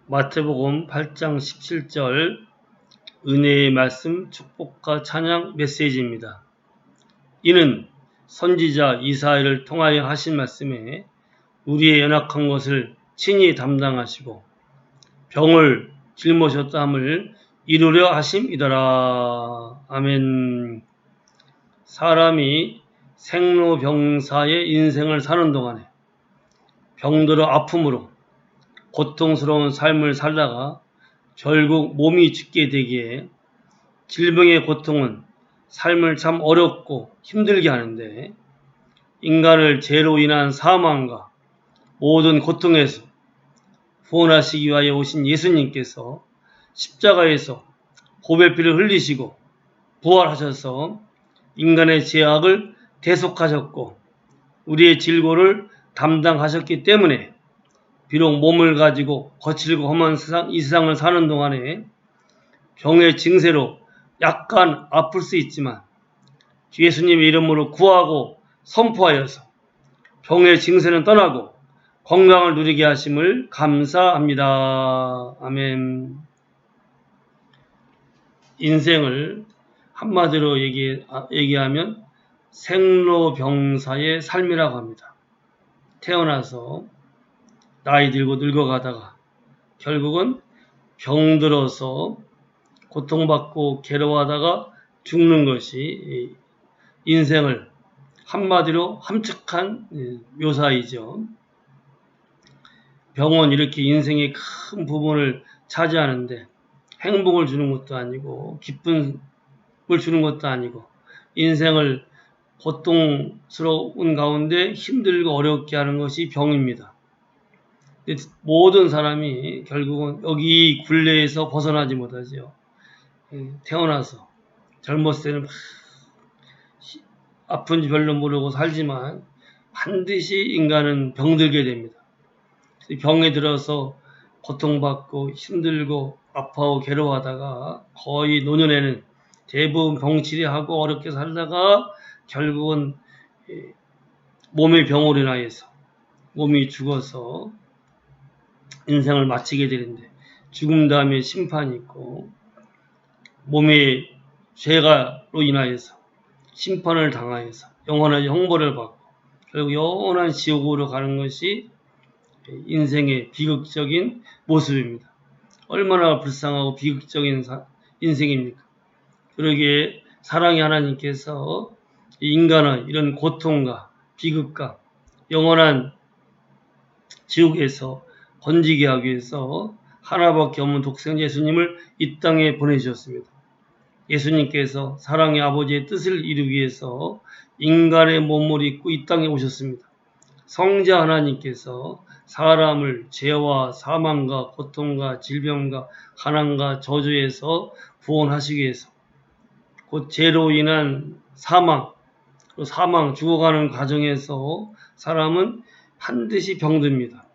마태복음 8장 17절 은혜의 말씀 축복과 찬양 메시지입니다. 이는 선지자 이사야를 통하여 하신 말씀에 우리의 연약한 것을 친히 담당하시고 병을 짊으셨다 함을 이루려 하심이더라. 아멘. 사람이 생로병사의 인생을 사는 동안에 병들어 아픔으로 고통스러운 삶을 살다가 결국 몸이 죽게 되기에 질병의 고통은 삶을 참 어렵고 힘들게 하는데 인간을 죄로 인한 사망과 모든 고통에서 구원하시기 위하여 오신 예수님께서 십자가에서 보배 피를 흘리시고 부활하셔서 인간의 죄악을 대속하셨고 우리의 질고를 담당하셨기 때문에 비록 몸을 가지고 거칠고 험한 이 세상을 사는 동안에 병의 증세로 약간 아플 수 있지만 예수님의 이름으로 구하고 선포하여서 병의 증세는 떠나고 건강을 누리게 하심을 감사합니다. 아멘. 인생을 한마디로 얘기하면 생로병사의 삶이라고 합니다. 태어나서 나이 들고 늙어가다가 결국은 병들어서 고통받고 괴로워하다가 죽는 것이 인생을 한마디로 함축한 묘사이죠. 병은 이렇게 인생의 큰 부분을 차지하는데 행복을 주는 것도 아니고 기쁨을 주는 것도 아니고 인생을 고통스러운 가운데 힘들고 어렵게 하는 것이 병입니다. 모든 사람이 결국은 여기 굴레에서 벗어나지 못하죠. 태어나서 젊었을 때는 막 아픈지 별로 모르고 살지만 반드시 인간은 병들게 됩니다. 병에 들어서 고통받고 힘들고 아파하고 괴로워하다가 거의 노년에는 대부분 병치레하고 어렵게 살다가 결국은 몸의 병으로 인하여서 몸이 죽어서 인생을 마치게 되는데 죽음 다음에 심판이 있고 몸의 죄가로 인하여서 심판을 당하여서 영원한 형벌을 받고 결국 영원한 지옥으로 가는 것이 인생의 비극적인 모습입니다. 얼마나 불쌍하고 비극적인 인생입니까? 그러기에 사랑의 하나님께서 인간의 이런 고통과 비극과 영원한 지옥에서 건지게 하기 위해서 하나밖에 없는 독생자 예수님을 이 땅에 보내주셨습니다. 예수님께서 사랑의 아버지의 뜻을 이루기 위해서 인간의 몸을 입고 이 땅에 오셨습니다. 성자 하나님께서 사람을 죄와 사망과 고통과 질병과 가난과 저주에서 구원하시기 위해서 곧 죄로 인한 사망, 죽어가는 과정에서 사람은 반드시 병듭니다.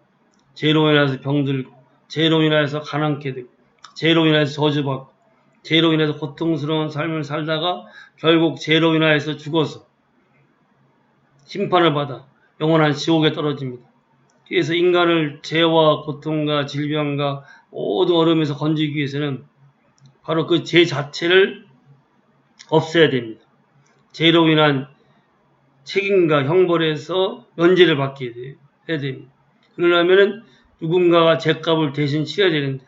죄로 인해서 병들고 죄로 인해서 가난케 되고 죄로 인해서 저주받고 죄로 인해서 고통스러운 삶을 살다가 결국 죄로 인해서 죽어서 심판을 받아 영원한 지옥에 떨어집니다. 그래서 인간을 죄와 고통과 질병과 모든 어려움에서 건지기 위해서는 바로 그 죄 자체를 없애야 됩니다. 죄로 인한 책임과 형벌에서 면제를 받게 해야 됩니다. 그러려면 누군가가 죄값을 대신 치러야 되는데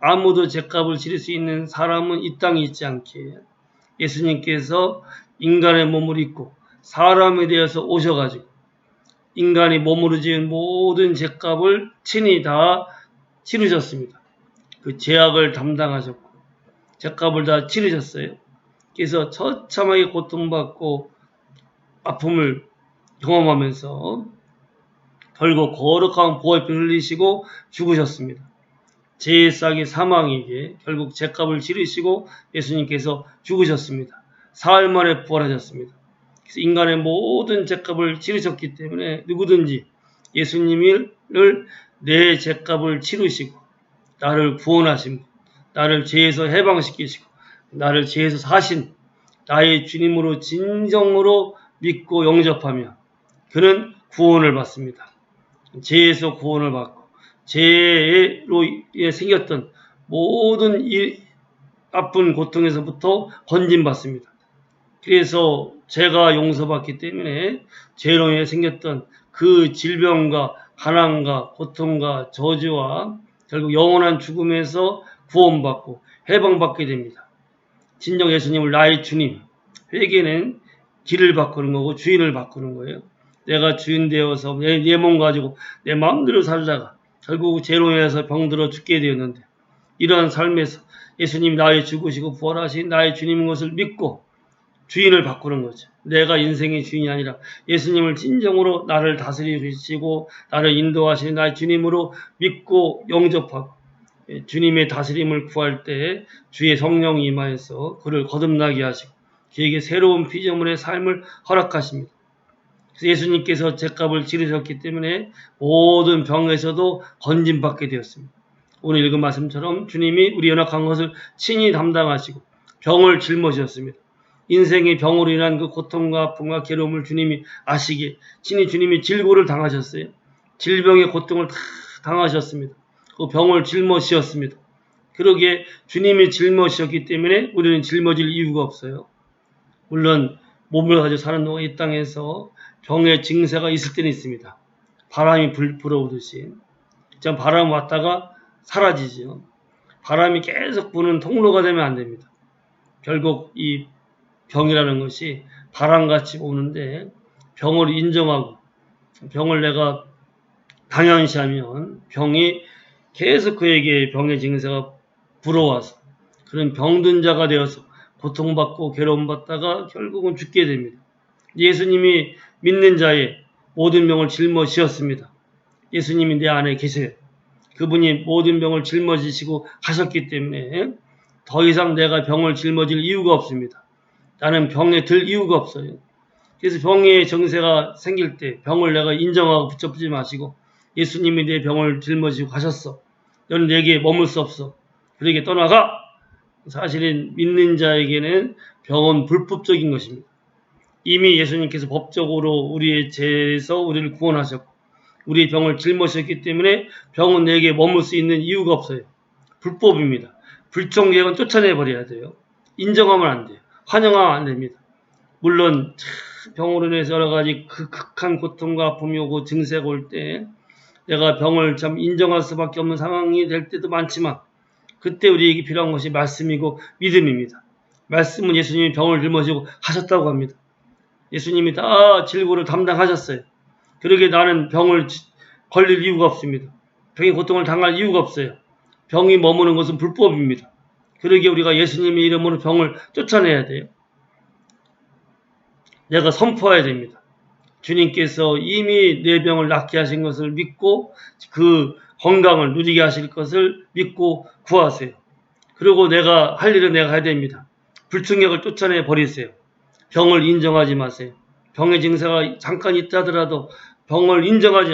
아무도 죄값을 치를 수 있는 사람은 이 땅에 있지 않기에 예수님께서 인간의 몸을 입고 사람에 대해서 오셔가지고 인간이 몸으로 지은 모든 죄값을 친히 다 치르셨습니다. 그 죄악을 담당하셨고 죄값을 다 치르셨어요. 그래서 처참하게 고통받고 아픔을 경험하면서 결국 거룩한 보혈을 흘리시고 죽으셨습니다. 죄의 싹이 사망이기에 결국 죄값을 치르시고 예수님께서 죽으셨습니다. 사흘 만에 부활하셨습니다. 그래서 인간의 모든 죄값을 치르셨기 때문에 누구든지 예수님을 내 죄값을 치르시고 나를 구원하신 분, 나를 죄에서 해방시키시고 나를 죄에서 사신 나의 주님으로 진정으로 믿고 영접하며 그는 구원을 받습니다. 죄에서 구원을 받고 죄로 인해 생겼던 모든 이 아픈 고통에서부터 건진받습니다. 그래서 죄가 용서받기 때문에 죄로 인해 생겼던 그 질병과 가난과 고통과 저주와 결국 영원한 죽음에서 구원받고 해방받게 됩니다. 진정 예수님을 나의 주님, 회개는 길을 바꾸는 거고 주인을 바꾸는 거예요. 내가 주인 되어서 내 몸 가지고 내 마음대로 살다가 결국 죄로 인해서 병들어 죽게 되었는데, 이러한 삶에서 예수님이 나의 죽으시고 부활하신 나의 주님인 것을 믿고 주인을 바꾸는 거죠. 내가 인생의 주인이 아니라 예수님을 진정으로 나를 다스리시고 나를 인도하시는 나의 주님으로 믿고 영접하고 주님의 다스림을 구할 때 주의 성령이 임하여서 그를 거듭나게 하시고 그에게 새로운 피조물의 삶을 허락하십니다. 그래서 예수님께서 죗값을 치르셨기 때문에 모든 병에서도 건진받게 되었습니다. 오늘 읽은 말씀처럼 주님이 우리 연약한 것을 친히 담당하시고 병을 짊어지셨습니다. 인생의 병으로 인한 그 고통과 아픔과 괴로움을 주님이 아시기에 친히 주님이 질고를 당하셨어요. 질병의 고통을 다 당하셨습니다. 그 병을 짊어지셨습니다. 그러기에 주님이 짊어지셨기 때문에 우리는 짊어질 이유가 없어요. 물론 몸을 가지고 사는 동안 이 땅에서 병의 증세가 있을 때는 있습니다. 바람이 불어오듯이. 참 바람 왔다가 사라지죠. 바람이 계속 부는 통로가 되면 안 됩니다. 결국 이 병이라는 것이 바람같이 오는데 병을 인정하고 병을 내가 당연시하면 병이 계속 그에게 병의 증세가 불어와서 그런 병든 자가 되어서 고통받고 괴로움받다가 결국은 죽게 됩니다. 예수님이 믿는 자의 모든 병을 짊어지셨습니다. 예수님이 내 안에 계세요. 그분이 모든 병을 짊어지시고 가셨기 때문에 더 이상 내가 병을 짊어질 이유가 없습니다. 나는 병에 들 이유가 없어요. 그래서 병의 증세가 생길 때 병을 내가 인정하고 붙잡지 마시고 예수님이 내 병을 짊어지고 가셨어. 너는 내게 머물 수 없어. 그러게 떠나가. 사실은 믿는 자에게는 병은 불법적인 것입니다. 이미 예수님께서 법적으로 우리의 죄에서 우리를 구원하셨고 우리의 병을 짊어지셨기 때문에 병은 내게 머물 수 있는 이유가 없어요. 불법입니다. 불청객은 쫓아내버려야 돼요. 인정하면 안 돼요. 환영하면 안 됩니다. 물론 병으로 인해서 여러 가지 극한 고통과 아픔이 오고 증세가 올 때 내가 병을 참 인정할 수밖에 없는 상황이 될 때도 많지만 그때 우리에게 필요한 것이 말씀이고 믿음입니다. 말씀은 예수님이 병을 짊어지고 가셨다고 합니다. 예수님이 다 질고를 담당하셨어요. 그러기에 나는 병을 걸릴 이유가 없습니다. 병의 고통을 당할 이유가 없어요. 병이 머무는 것은 불법입니다. 그러기에 우리가 예수님의 이름으로 병을 쫓아내야 돼요. 내가 선포해야 됩니다. 주님께서 이미 내 병을 낫게 하신 것을 믿고 그 건강을 누리게 하실 것을 믿고 구하세요. 그리고 내가 할 일은 내가 해야 됩니다. 불충격을 쫓아내 버리세요. 병을 인정하지 마세요. 병의 증세가 잠깐 있다 하더라도 병을 인정하지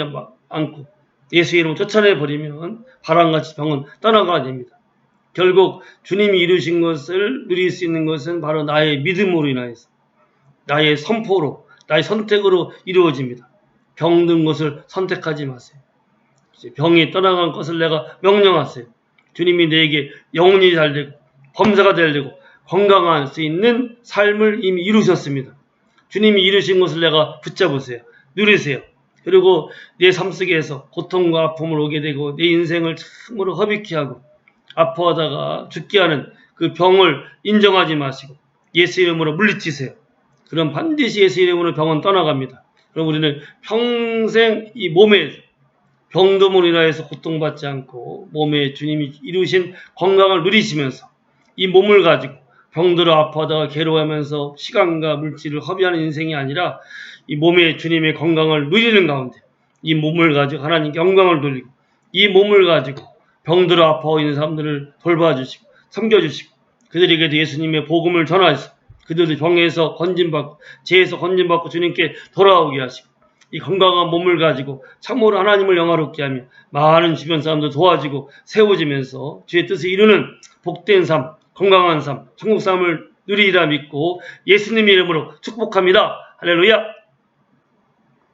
않고 예수의 이름을 쫓아내 버리면 바람같이 병은 떠나가야 됩니다. 결국 주님이 이루신 것을 누릴 수 있는 것은 바로 나의 믿음으로 인하여서 나의 선포로 나의 선택으로 이루어집니다. 병든 것을 선택하지 마세요. 병이 떠나간 것을 내가 명령하세요. 주님이 내게 영혼이 잘되고 범사가 잘되고 건강할 수 있는 삶을 이미 이루셨습니다. 주님이 이루신 것을 내가 붙잡으세요. 누리세요. 그리고 내 삶 속에서 고통과 아픔을 오게 되고 내 인생을 참으로 허비케 하고 아파하다가 죽게 하는 그 병을 인정하지 마시고 예수 이름으로 물리치세요. 그럼 반드시 예수 이름으로 병은 떠나갑니다. 그럼 우리는 평생 이 몸에 병듦으로 인하여서 고통받지 않고 몸에 주님이 이루신 건강을 누리시면서 이 몸을 가지고 병들어 아파하다가 괴로워하면서 시간과 물질을 허비하는 인생이 아니라 이 몸에 주님의 건강을 누리는 가운데 이 몸을 가지고 하나님께 영광을 돌리고 이 몸을 가지고 병들어 아파하고 있는 사람들을 돌봐주시고 섬겨주시고 그들에게도 예수님의 복음을 전하시고 그들도 병에서 건진받고 죄에서 건진받고 주님께 돌아오게 하시고 이 건강한 몸을 가지고 참으로 하나님을 영화롭게 하며 많은 주변 사람들 도와주고 세워지면서 주의 뜻을 이루는 복된 삶, 건강한 삶, 천국 삶을 누리리라 믿고 예수님의 이름으로 축복합니다. 할렐루야!